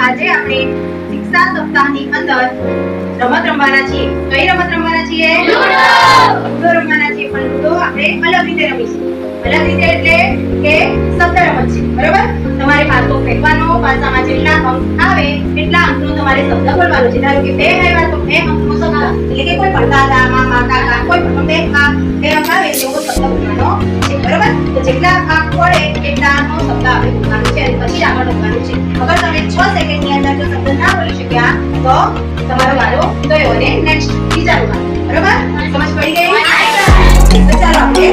આજે આપણે શિક્ષા સપ્તાહની અંદર રમત રમવાના છીએ. કઈ રમત રમવાના છીએ? લૂડો રમવાના છીએ. પણ લૂડો આપણે અલગ રીતે રમીશું. અલગ રીતે એટલે કે શબ્દ રમત છે. બરોબર? તમારે પાસો ફેંકવાનો, પાસામાં જેટલા અંક આવે એટલા અંકનો તમારે શબ્દ બોલવાનો છે. ધારો કે 2 આવ્યા તો 2 અંકનો શબ્દ, એટલે કે કોઈ પણ દાદા, મામા, કાકા, કોઈ પણ 2 અંક આવે એવો શબ્દ બોલવાનો છે. બરોબર? તો જેટલા અંક પડે એટલાનો શબ્દ આપણે બોલવાનો છે અને પછી આગળ વધવાનું છે. અગર તમે 6 સેકન્ડની અંદર જો શબ્દ ના બોલી શક્યા તો તમારો વારો ગયો અને નેક્સ્ટ બીજા નો. બરોબર? સમજ પડી ગઈ? તો ચાલો આપણે